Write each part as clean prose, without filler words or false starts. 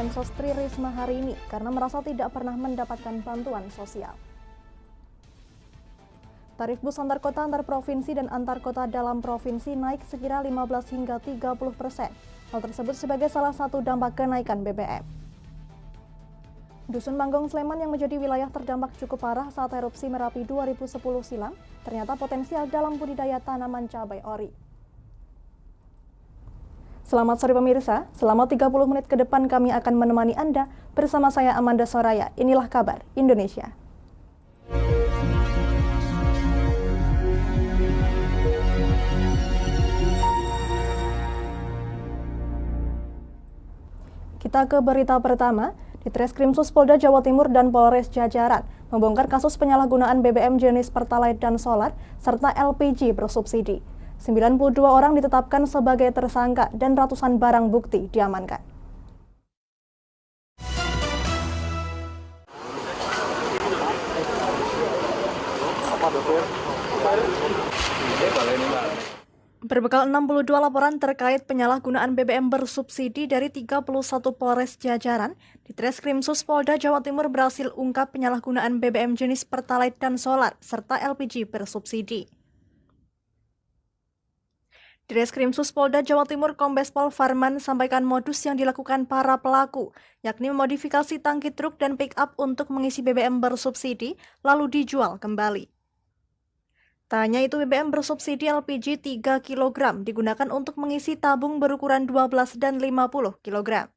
Mensos Tri Risma hari ini karena merasa tidak pernah mendapatkan bantuan sosial. Tarif bus antar kota, antar provinsi, dan antar kota dalam provinsi naik sekira 15 hingga 30%. Hal tersebut sebagai salah satu dampak kenaikan BBM. Dusun Manggong Sleman yang menjadi wilayah terdampak cukup parah saat erupsi Merapi 2010 silam, ternyata potensial dalam budidaya tanaman cabai ori. Selamat sore pemirsa, selama 30 menit ke depan kami akan menemani Anda bersama saya Amanda Soraya. Inilah kabar Indonesia. Kita ke berita pertama. Di Treskrimsus Polda Jawa Timur dan Polres jajaran membongkar kasus penyalahgunaan BBM jenis Pertalite dan Solar serta LPG bersubsidi. 92 orang ditetapkan sebagai tersangka dan ratusan barang bukti diamankan. Berbekal 62 laporan terkait penyalahgunaan BBM bersubsidi dari 31 Polres jajaran, di Treskrimsus Polda Jawa Timur berhasil ungkap penyalahgunaan BBM jenis Pertalite dan Solar serta LPG bersubsidi. Di Treskrimsus Polda Jawa Timur, Kombes Pol Farman sampaikan modus yang dilakukan para pelaku, yakni memodifikasi tangki truk dan pick-up untuk mengisi BBM bersubsidi, lalu dijual kembali. Tak hanya itu, BBM bersubsidi LPG 3 kg digunakan untuk mengisi tabung berukuran 12 dan 50 kg.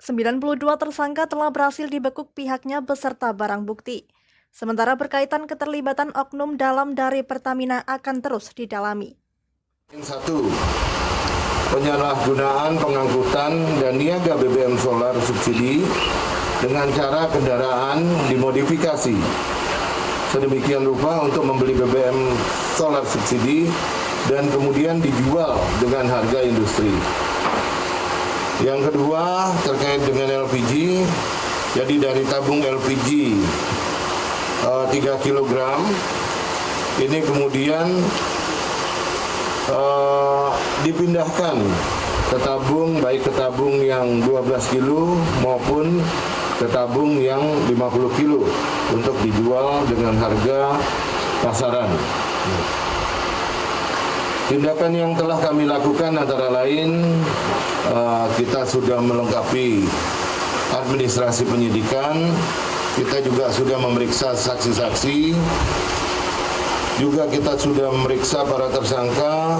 92 tersangka telah berhasil dibekuk pihaknya beserta barang bukti. Sementara berkaitan keterlibatan oknum dalam dari Pertamina akan terus didalami. 1. Penyalahgunaan pengangkutan dan niaga BBM solar subsidi dengan cara kendaraan dimodifikasi sedemikian rupa untuk membeli BBM solar subsidi dan kemudian dijual dengan harga industri. Yang kedua, terkait dengan LPG, jadi dari tabung LPG 3 kg, ini kemudian dipindahkan ke tabung, baik ke tabung yang 12 kilo maupun ke tabung yang 50 kilo untuk dijual dengan harga pasaran. Tindakan yang telah kami lakukan antara lain, kita sudah melengkapi administrasi penyidikan, kita juga sudah memeriksa saksi-saksi, juga kita sudah memeriksa para tersangka,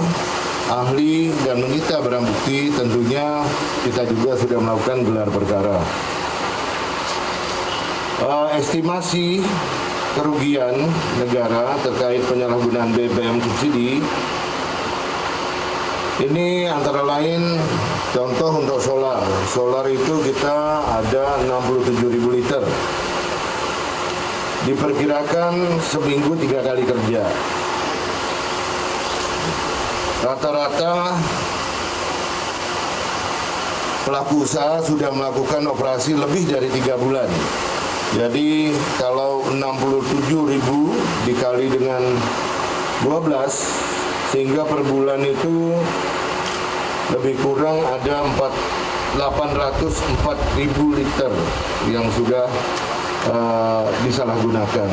ahli, dan menyita barang bukti. Tentunya kita juga sudah melakukan gelar perkara. Estimasi kerugian negara terkait penyalahgunaan BBM subsidi ini antara lain contoh untuk solar. Solar itu kita ada 67.000 liter. Diperkirakan seminggu 3 kali kerja. Rata-rata pelaku usaha sudah melakukan operasi lebih dari 3 bulan. Jadi kalau 67.000 dikali dengan 12, sehingga per bulan itu lebih kurang ada 804.000 liter yang sudah disalahgunakan.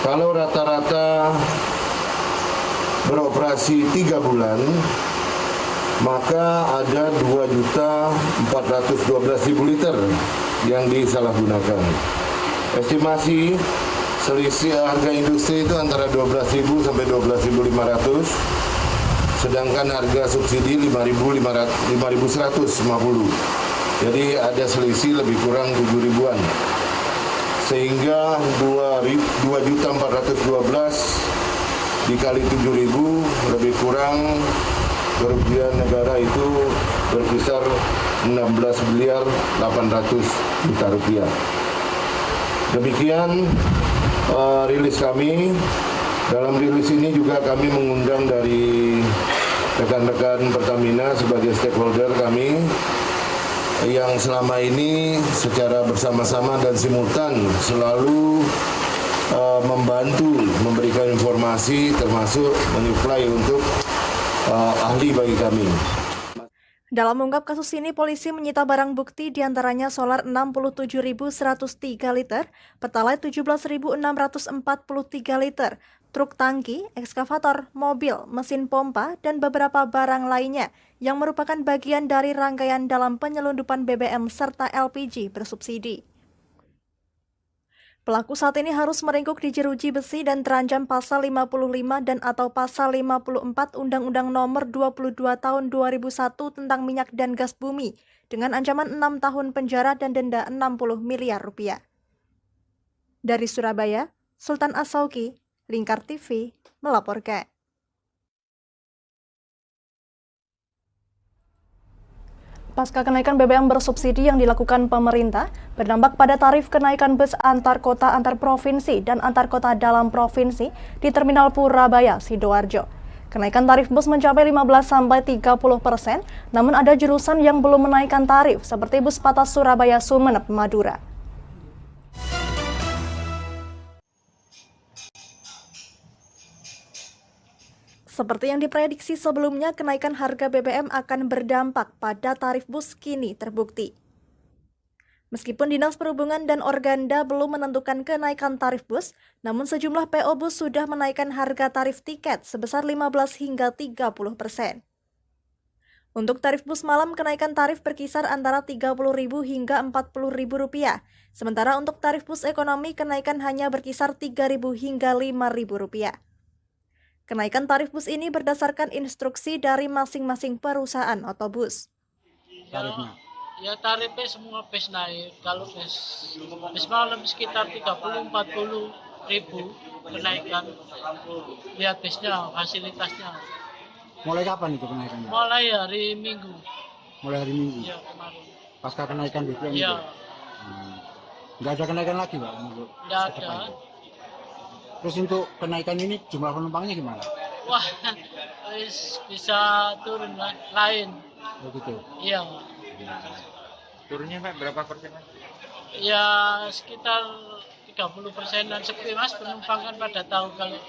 Kalau rata-rata beroperasi 3 bulan, maka ada 2.412.000 liter yang disalahgunakan. Estimasi selisih harga industri itu antara 12.000 sampai 12.500, sedangkan harga subsidi 5.150. Jadi ada selisih lebih kurang 7 ribuan. Sehingga 2.412 dikali 7.000 lebih kurang kerugian negara itu berkisar 16 miliar 800 juta rupiah. Demikian rilis kami. Dalam rilis ini juga kami mengundang dari rekan-rekan Pertamina sebagai stakeholder kami yang selama ini secara bersama-sama dan simultan selalu membantu memberikan informasi termasuk menyuplai untuk ahli bagi kami. Dalam mengungkap kasus ini, polisi menyita barang bukti diantaranya solar 67.103 liter, Pertalite 17.643 liter, truk tangki, ekskavator, mobil, mesin pompa, dan beberapa barang lainnya yang merupakan bagian dari rangkaian dalam penyelundupan BBM serta LPG bersubsidi. Pelaku saat ini harus meringkuk di jeruji besi dan terancam pasal 55 dan atau pasal 54 Undang-Undang Nomor 22 Tahun 2001 tentang minyak dan gas bumi dengan ancaman 6 tahun penjara dan denda 60 miliar rupiah. Dari Surabaya, Sultan As-Sauki, Lingkar TV, melaporkan. Pasca kenaikan BBM bersubsidi yang dilakukan pemerintah, berdampak pada tarif kenaikan bus antar kota antar provinsi dan antar kota dalam provinsi di Terminal Purabaya, Sidoarjo. Kenaikan tarif bus mencapai 15-30%, namun ada jurusan yang belum menaikkan tarif, seperti bus Patas Surabaya Sumeneb Madura. Seperti yang diprediksi sebelumnya, kenaikan harga BBM akan berdampak pada tarif bus kini terbukti. Meskipun Dinas Perhubungan dan Organda belum menentukan kenaikan tarif bus, namun sejumlah PO bus sudah menaikkan harga tarif tiket sebesar 15 hingga 30%. Untuk tarif bus malam, kenaikan tarif berkisar antara Rp30.000 hingga Rp40.000. Sementara untuk tarif bus ekonomi, kenaikan hanya berkisar Rp3.000 hingga Rp5.000. Kenaikan tarif bus ini berdasarkan instruksi dari masing-masing perusahaan otobus. Tarifnya? Ya tarifnya semua bus naik. Kalau bus malam sekitar 30-40 ribu kenaikan. Lihat busnya, fasilitasnya. Mulai kapan itu kenaikannya? Mulai hari Minggu. Mulai hari Minggu? Iya, kemarin. Pasca kenaikan BBM Iya. itu? Nggak ada kenaikan lagi, Pak? Nggak ada. Terus untuk kenaikan ini jumlah penumpangnya gimana? Wah, bisa turun lah, lain. Begitu? Iya. Turunnya Pak berapa persen? Ya sekitar 30%-an sepi Mas, penumpang kan pada tahu kalau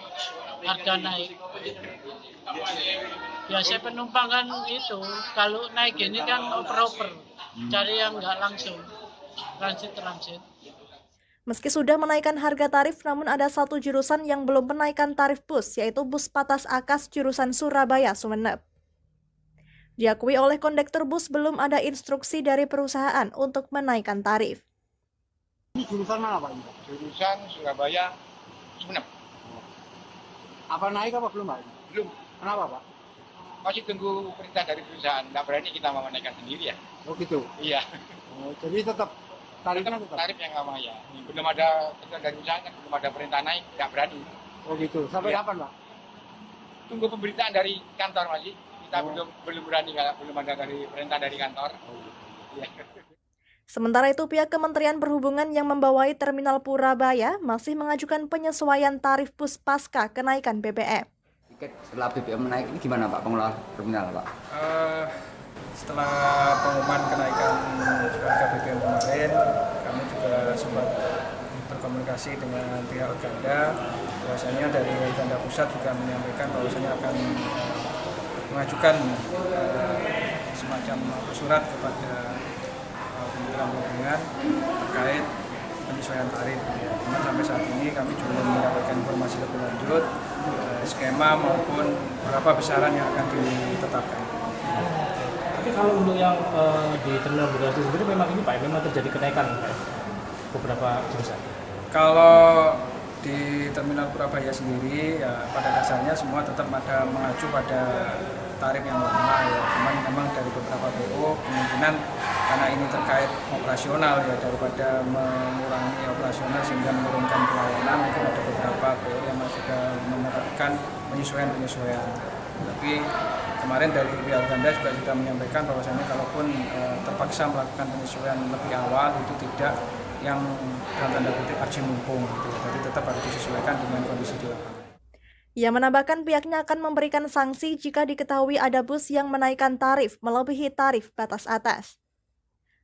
harga naik. Biasanya penumpang kan itu, kalau naik ini kan oper-oper, cari yang nggak langsung, transit. Meski sudah menaikkan harga tarif, namun ada satu jurusan yang belum menaikkan tarif bus, yaitu bus Patas Akas jurusan Surabaya Sumeneb. Diakui oleh kondektur bus belum ada instruksi dari perusahaan untuk menaikkan tarif. Ini jurusan mana, Pak? Jurusan Surabaya Sumeneb. Apa naik apa belum, Pak? Belum, Kenapa, Pak? masih tunggu perintah dari perusahaan. Nggak berani kita mau menaikkan sendiri ya. Oh gitu? Iya. Oh, jadi tetap tarifnya tetap? Tarif yang lama ya. Belum ada perintah dari perusahaan kan, belum ada perintah naik, nggak berani. Oh gitu? Sampai Iya. kapan, Pak? Tunggu pemberitaan dari kantor masih. Kita belum berani kalau belum ada dari perintah dari kantor. Iya. Sementara itu, pihak Kementerian Perhubungan yang membawai Terminal Purabaya masih mengajukan penyesuaian tarif bus pasca kenaikan BBM. Tiket setelah BBM naik ini gimana Pak pengelola terminal Pak? Setelah pengumuman kenaikan harga BBM kemarin, kami juga sempat berkomunikasi dengan pihak Organda. Bahwasanya dari Organda Pusat juga menyampaikan bahwasanya akan mengajukan semacam surat kepada Kementerian Perhubungan terkait penyesuaian tarif. Namun sampai saat ini kami belum mendapatkan informasi lebih lanjut, skema maupun berapa besaran yang akan ditetapkan. Tapi kalau untuk yang di Terminal Purabaya sendiri memang ini Pak, memang terjadi kenaikan beberapa jurusan. Kalau di Terminal Purabaya sendiri ya pada dasarnya semua tetap ada mengacu pada tarif yang lama ya. Cuman memang dari beberapa PO kemungkinan karena ini terkait operasional ya, daripada mengurangi operasional sehingga menurunkan pelayanan, mungkin ada beberapa PO yang sudah menerapkan penyesuaian. Tapi kemarin dari pihak Organda juga sudah menyampaikan bahwasannya kalaupun terpaksa melakukan penyesuaian lebih awal itu tidak yang dalam tanda kutip aji mumpung gitu. Jadi tetap harus disesuaikan dengan kondisi di lapangan. Ia menambahkan pihaknya akan memberikan sanksi jika diketahui ada bus yang menaikkan tarif melebihi tarif batas atas.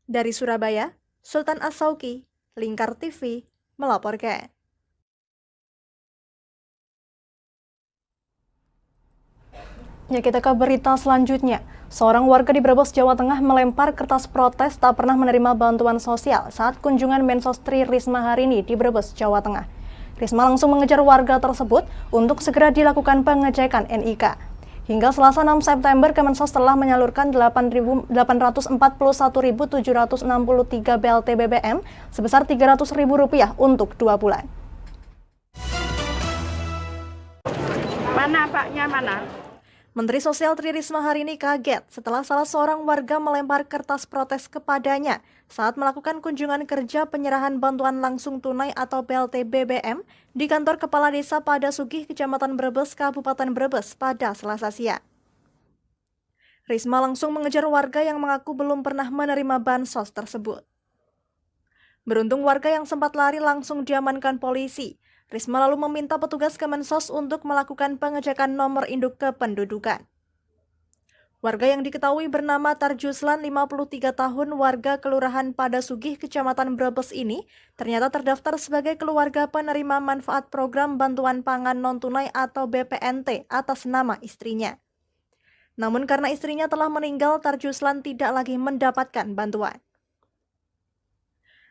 Dari Surabaya, Sultan As-Sauki, Lingkar TV, melaporkan. Ya, kita ke berita selanjutnya. Seorang warga di Brebes, Jawa Tengah melempar kertas protes tak pernah menerima bantuan sosial saat kunjungan Mensos Tri Risma hari ini di Brebes, Jawa Tengah. Risma langsung mengejar warga tersebut untuk segera dilakukan pengecekan NIK. Hingga Selasa 6 September, Kemensos telah menyalurkan 841.763 BLT BBM sebesar Rp300.000 untuk 2 bulan. Mana Paknya, mana? Menteri Sosial Tri Risma hari ini kaget setelah salah seorang warga melempar kertas protes kepadanya saat melakukan kunjungan kerja penyerahan bantuan langsung tunai atau BLT BBM di kantor Kepala Desa Padasugih, Kecamatan Brebes, Kabupaten Brebes pada Selasa siang. Risma langsung mengejar warga yang mengaku belum pernah menerima bansos tersebut. Beruntung warga yang sempat lari langsung diamankan polisi. Risma lalu meminta petugas Kemensos untuk melakukan pengecekan nomor induk kependudukan. Warga yang diketahui bernama Tarjuslan, 53 tahun, warga Kelurahan Padasugih, Kecamatan Brebes ini ternyata terdaftar sebagai keluarga penerima manfaat program bantuan pangan non-tunai atau BPNT atas nama istrinya. Namun karena istrinya telah meninggal, Tarjuslan tidak lagi mendapatkan bantuan.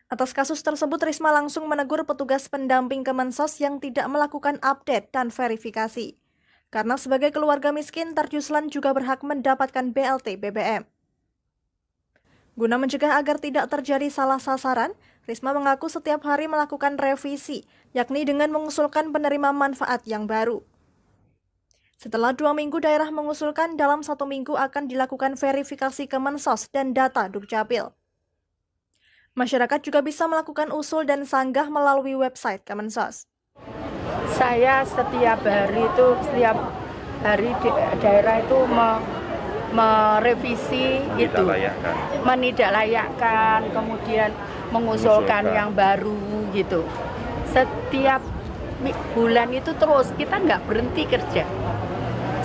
Atas kasus tersebut, Risma langsung menegur petugas pendamping Kemensos yang tidak melakukan update dan verifikasi. Karena sebagai keluarga miskin, Tarjuslan juga berhak mendapatkan BLT BBM. Guna mencegah agar tidak terjadi salah sasaran, Risma mengaku setiap hari melakukan revisi, yakni dengan mengusulkan penerima manfaat yang baru. Setelah 2 minggu daerah mengusulkan, dalam 1 minggu akan dilakukan verifikasi Kemensos dan data Dukcapil. Masyarakat juga bisa melakukan usul dan sanggah melalui website Kemensos. Saya setiap hari di daerah itu merevisi itu, menidaklayakkan, kemudian mengusulkan yang baru gitu. Setiap bulan itu terus, kita nggak berhenti kerja.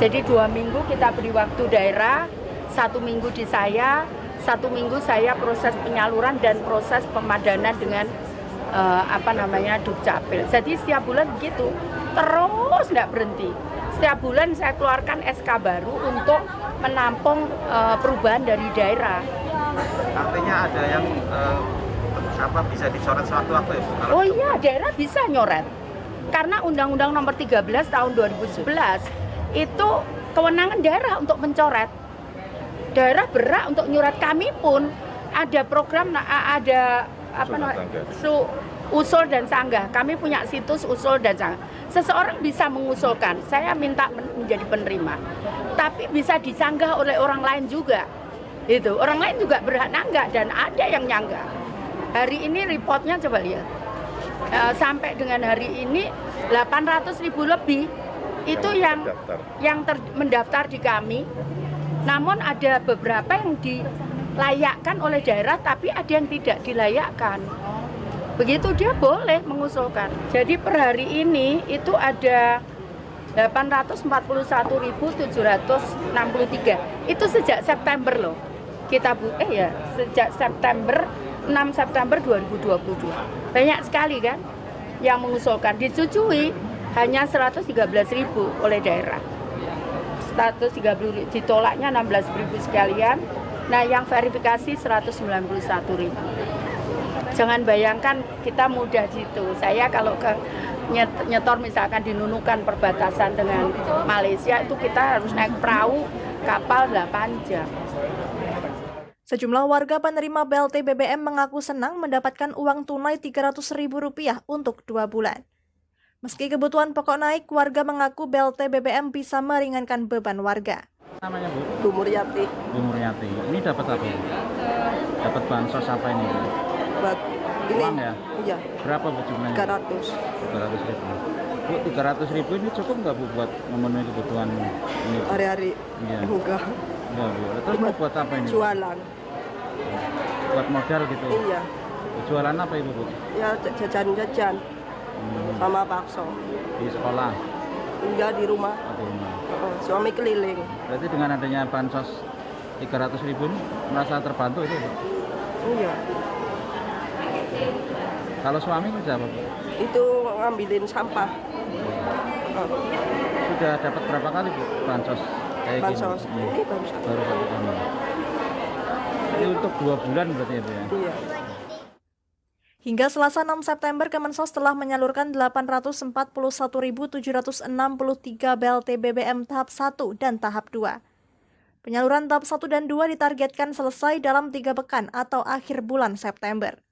Jadi 2 minggu kita beri waktu daerah, 1 minggu di saya, 1 minggu saya proses penyaluran dan proses pemadanan dengan Dukcapil. Jadi setiap bulan begitu, terus nggak berhenti. Setiap bulan saya keluarkan SK baru untuk menampung perubahan dari daerah. Artinya ada yang bisa dicoret sewaktu-waktu ya? Oh iya, daerah bisa nyoret. Karena Undang-Undang Nomor 13 tahun 2011 itu kewenangan daerah untuk mencoret. Daerah berhak untuk nyurat. Kami pun ada program, ada usul dan sanggah. Kami punya situs usul dan sanggah. Seseorang bisa mengusulkan, saya minta menjadi penerima, tapi bisa disanggah oleh orang lain juga. Itu orang lain juga berhak nanggah dan ada yang nyanggah. Hari ini reportnya coba lihat, sampai dengan hari ini 800.000 lebih itu yang mendaftar di kami. Namun ada beberapa yang dilayakkan oleh daerah, tapi ada yang tidak dilayakkan. Begitu dia boleh mengusulkan. Jadi per hari ini itu ada 841.763. Itu sejak September loh. Sejak September, 6 September 2022. Banyak sekali kan yang mengusulkan. Disetujui hanya 113.000 oleh daerah. 130 ditolaknya 16.000 sekalian. Nah, yang verifikasi 191.000. Jangan bayangkan kita mudah gitu. Saya kalau ke nyetor misalkan di Nunukan perbatasan dengan Malaysia itu kita harus naik perahu kapal 8 jam. Sejumlah warga penerima BLT BBM mengaku senang mendapatkan uang tunai Rp300.000 untuk 2 bulan. Meski kebutuhan pokok naik, warga mengaku BLT BBM bisa meringankan beban warga. Namanya Bu? Bu Muryati. Bu Muryati. Ini dapat apa? Dapat bansos apa ini? Buat ini. Uang ya? Iya. Berapa Bu jumlahnya? 300. 300.000. Bu, 300.000 ini cukup nggak Bu buat memenuhi kebutuhan ini? Hari-hari? Iya. Enggak. Enggak Bu. Terus mau buat apa ini? Jualan. Buat modal gitu? Iya. Jualan apa Ibu Bu? Ya jajan-jajan. Sama bakso. Di sekolah? Enggak, di rumah. Di rumah. Suami keliling. Berarti dengan adanya bansos 300.000 ini merasa terbantu itu Bu? Iya. Kalau suami kerja apa Bu? Itu ngambilin sampah. Sudah dapat berapa kali Bu bansos Kayak bansos. gini. Ini baru satu. Baru 1 tahun. Ini untuk 2 bulan berarti ya, Bu ya? Iya. Hingga Selasa 6 September, Kemensos telah menyalurkan 841.763 BLT BBM tahap 1 dan tahap 2. Penyaluran tahap 1 dan 2 ditargetkan selesai dalam 3 pekan atau akhir bulan September.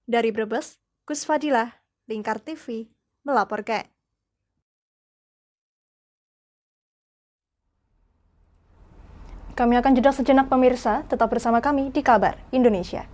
Dari Brebes, Gus Fadilah, Lingkar TV, melaporkan. Kami akan jeda sejenak pemirsa, tetap bersama kami di Kabar Indonesia.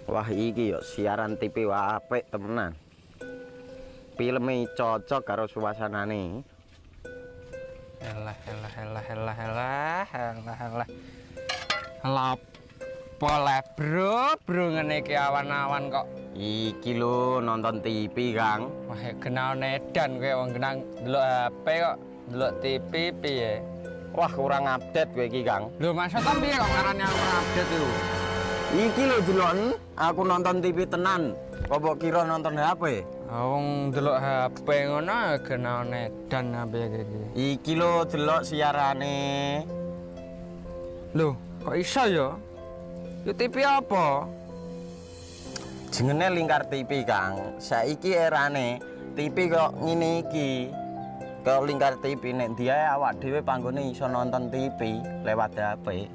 Wah iki yo siaran TV wah apik temenan. Filme cocok karo suasanane. Elah. Lah bro ngene iki awan-awan kok. Iki lho nonton TV, Kang. Wah kenal nedan kowe wong kenang delok HP kok delok TV piye? Wah kurang update kowe iki, Kang. Lho maksudnya piye kok ngarani aku update itu? Iki lho delok aku nonton TV tenan. Kok mbok kira nonton HP? Wong delok HP ngono kenal nedan apa iki. Iki lho delok siarane. Lho, kok iso ya? Yo TV apa? Jenenge Lingkar TV, Kang. Saiki erane TV kok ngene iki. Kok Lingkar TV nek dia awak dhewe panggone iso nonton TV lewat HP.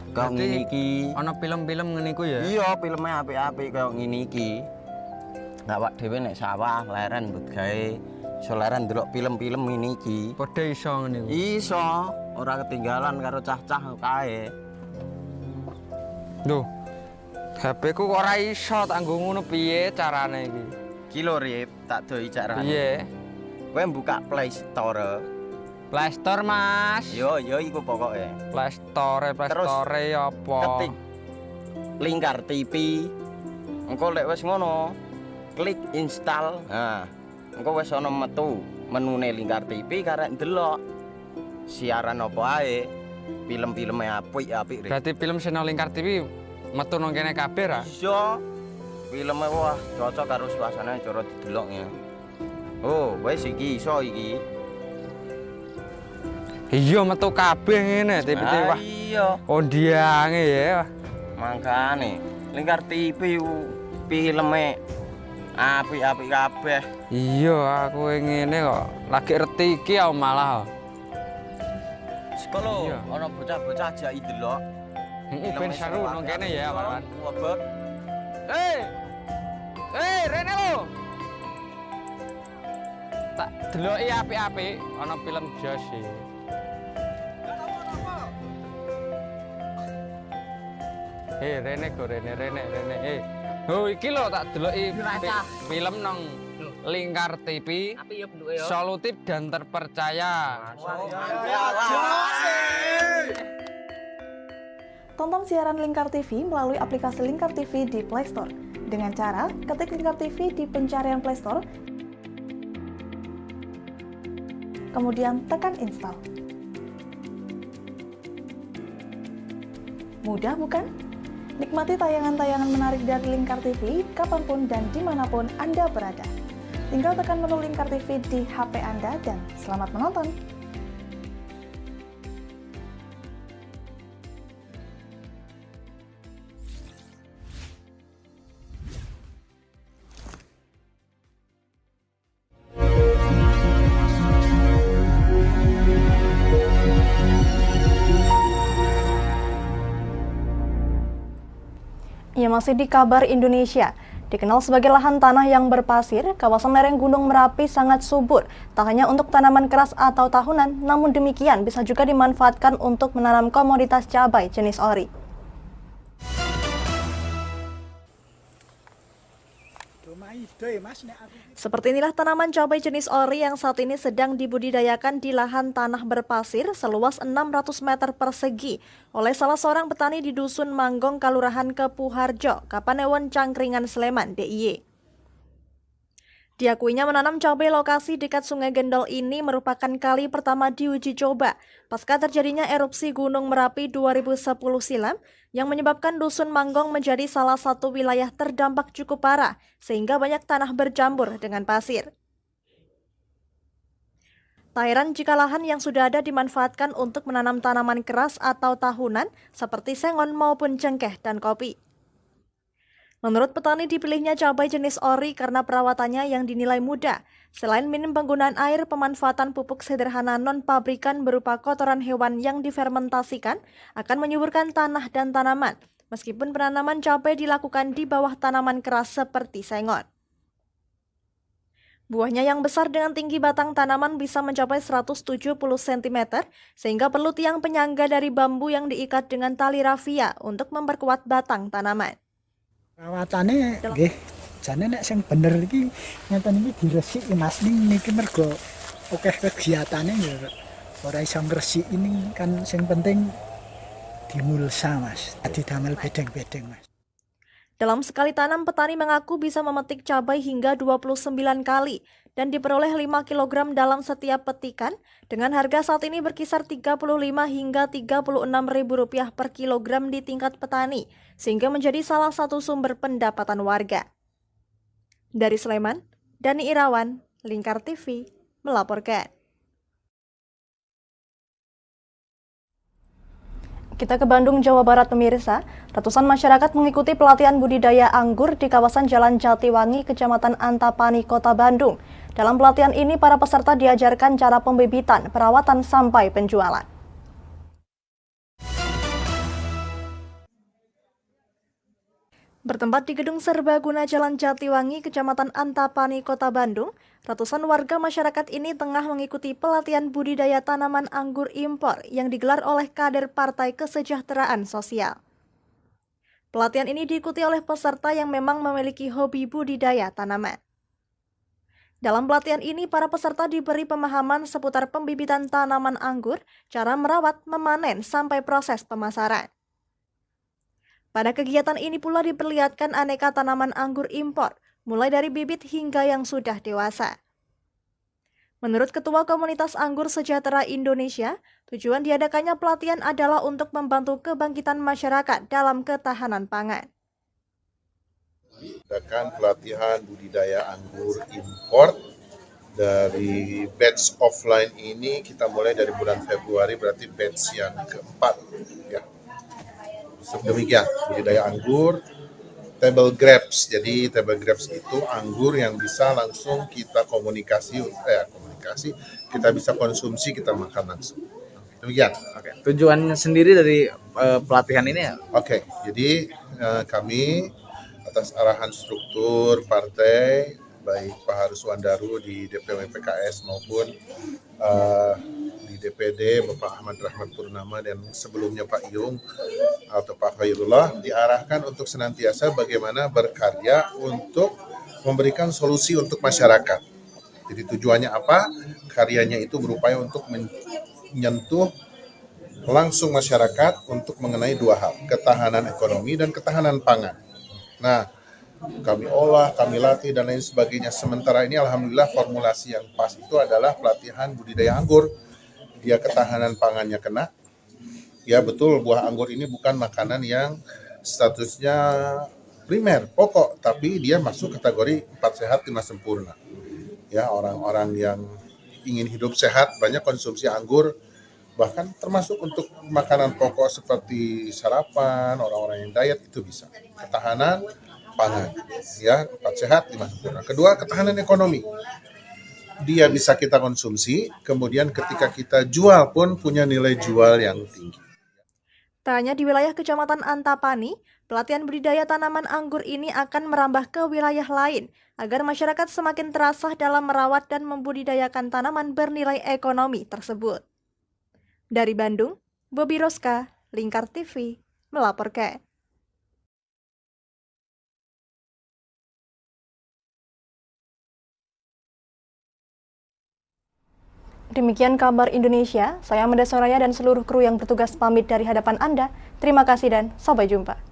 Kok ngene iki. Ana film-film ngene iku ya? Iya, filme apik-apik kaya ngene iki. Awak dhewe nek sawah leren mbut gawe iso leren ndelok film-film ngene iki. Padha iso ngene iku. Iso, ora ketinggalan karo cah-cah kae. Duh. HP ku kok ora iso tak nggo ngono piye carane iki? Iki lho Rip, tak doi carane. Piye? Kowe buka Play Store. Play Store, Mas. Yo iku pokoke. Play Store apa? Ketik Lingkar TV. Engko lek wis ngono, klik install. Nah, engko wis ana metu menune Lingkar TV karek ndelok siaran apa ae. Film-filme apik-apik. Berarti film channel Lingkar TV metu nang kene kabeh ra? Iso. Filme wah cocok karo suasanane cara didelok ya. Oh, wis iki iso iki. Iya metu kabeh ngene TV wah. Iya. Ondiange ya. Mangkane Lingkar TV filme apik-apik kabeh. Iya, aku ngene kok. Lagi reti iki aku malah. Sekolo ana bocah-bocah jaki delok. Heeh, ben seru nang kene ya, Pak. Wabek. Rene lo. Tak deloki apik-apik ana film jos iki. Rene go Rene. Oh iki lho tak deloki film nang Lingkar TV. Api ya bentuke ya. Solutif dan terpercaya. Tonton siaran Lingkar TV melalui aplikasi Lingkar TV di Play Store. Dengan cara ketik Lingkar TV di pencarian Play Store, kemudian tekan install. Mudah bukan? Nikmati tayangan-tayangan menarik dari Lingkar TV kapanpun dan dimanapun Anda berada. Tinggal tekan menu Lingkar TV di HP Anda dan selamat menonton! Ya, masih di Kabar Indonesia. Dikenal sebagai lahan tanah yang berpasir, kawasan lereng Gunung Merapi sangat subur. Tak hanya untuk tanaman keras atau tahunan, namun demikian bisa juga dimanfaatkan untuk menanam komoditas cabai jenis ori. Seperti inilah tanaman cabai jenis ori yang saat ini sedang dibudidayakan di lahan tanah berpasir seluas 600 meter persegi oleh salah seorang petani di Dusun Manggong, Kalurahan Kepuharjo, Kapanewon, Cangkringan, Sleman, DIY. Diakuinya menanam cabai lokasi dekat Sungai Gendol ini merupakan kali pertama diuji coba pasca terjadinya erupsi Gunung Merapi 2010 silam yang menyebabkan Dusun Manggong menjadi salah satu wilayah terdampak cukup parah sehingga banyak tanah berjambur dengan pasir. Tak heran jika lahan yang sudah ada dimanfaatkan untuk menanam tanaman keras atau tahunan seperti sengon maupun cengkeh dan kopi. Menurut petani dipilihnya cabai jenis ori karena perawatannya yang dinilai mudah. Selain minim penggunaan air, pemanfaatan pupuk sederhana non-pabrikan berupa kotoran hewan yang difermentasikan akan menyuburkan tanah dan tanaman, meskipun penanaman cabai dilakukan di bawah tanaman keras seperti sengon. Buahnya yang besar dengan tinggi batang tanaman bisa mencapai 170 cm, sehingga perlu tiang penyangga dari bambu yang diikat dengan tali rafia untuk memperkuat batang tanaman. Rawatane nggih jane nek sing bener iki ngeten iki diresiki Mas niki mergo akeh kegiatane ya ora iso ngresiki ini kan sing penting dimulsa Mas didamel bedeng-bedeng Mas. Dalam sekali tanam petani mengaku bisa memetik cabai hingga 29 kali dan diperoleh 5 kg dalam setiap petikan dengan harga saat ini berkisar Rp35 hingga Rp36.000 per kilogram di tingkat petani sehingga menjadi salah satu sumber pendapatan warga. Dari Sleman, Dani Irawan, Lingkar TV melaporkan. Kita ke Bandung, Jawa Barat, pemirsa. Ratusan masyarakat mengikuti pelatihan budidaya anggur di kawasan Jalan Jatiwangi, Kecamatan Antapani, Kota Bandung. Dalam pelatihan ini, para peserta diajarkan cara pembibitan, perawatan, sampai penjualan. Bertempat di Gedung Serbaguna Jalan Jatiwangi, Kecamatan Antapani, Kota Bandung, ratusan warga masyarakat ini tengah mengikuti pelatihan budidaya tanaman anggur impor yang digelar oleh kader Partai Kesejahteraan Sosial. Pelatihan ini diikuti oleh peserta yang memang memiliki hobi budidaya tanaman. Dalam pelatihan ini, para peserta diberi pemahaman seputar pembibitan tanaman anggur, cara merawat, memanen, sampai proses pemasaran. Pada kegiatan ini pula diperlihatkan aneka tanaman anggur impor, mulai dari bibit hingga yang sudah dewasa. Menurut Ketua Komunitas Anggur Sejahtera Indonesia, tujuan diadakannya pelatihan adalah untuk membantu kebangkitan masyarakat dalam ketahanan pangan. Adakan pelatihan budidaya anggur impor dari batch offline ini kita mulai dari bulan Februari, berarti batch yang keempat ya. Demikian budidaya anggur table grapes. Jadi table grapes itu anggur yang bisa langsung kita komunikasi, kita bisa konsumsi, kita makan langsung. Demikian. Oke. Tujuannya sendiri dari pelatihan ini ya? Oke. Jadi kami atas arahan struktur partai baik Pak Harus Wandaru di DPW PKS maupun di DPD Bapak Ahmad Rahmat Purnama dan sebelumnya Pak Yung atau Pak Khairullah diarahkan untuk senantiasa bagaimana berkarya untuk memberikan solusi untuk masyarakat. Jadi tujuannya apa? Karyanya itu berupaya untuk menyentuh langsung masyarakat untuk mengenai dua hal, ketahanan ekonomi dan ketahanan pangan. Nah, kami olah, kami latih dan lain sebagainya. Sementara ini alhamdulillah formulasi yang pas itu adalah pelatihan budidaya anggur. Dia ketahanan pangannya kena. Ya betul, buah anggur ini bukan makanan yang statusnya primer, pokok, tapi dia masuk kategori 4 sehat 5 sempurna. Ya, orang-orang yang ingin hidup sehat banyak konsumsi anggur, bahkan termasuk untuk makanan pokok seperti sarapan, orang-orang yang diet itu bisa. Ketahanan pangan, ya 4 sehat 5 sempurna. Kedua, ketahanan ekonomi. Dia bisa kita konsumsi, kemudian ketika kita jual pun punya nilai jual yang tinggi. Tak hanya di wilayah Kecamatan Antapani, pelatihan budidaya tanaman anggur ini akan merambah ke wilayah lain agar masyarakat semakin terasah dalam merawat dan membudidayakan tanaman bernilai ekonomi tersebut. Dari Bandung, Bobi Roska, Lingkar TV, melaporkan. Demikian kabar Indonesia, saya Amanda Soraya dan seluruh kru yang bertugas pamit dari hadapan Anda. Terima kasih dan sampai jumpa.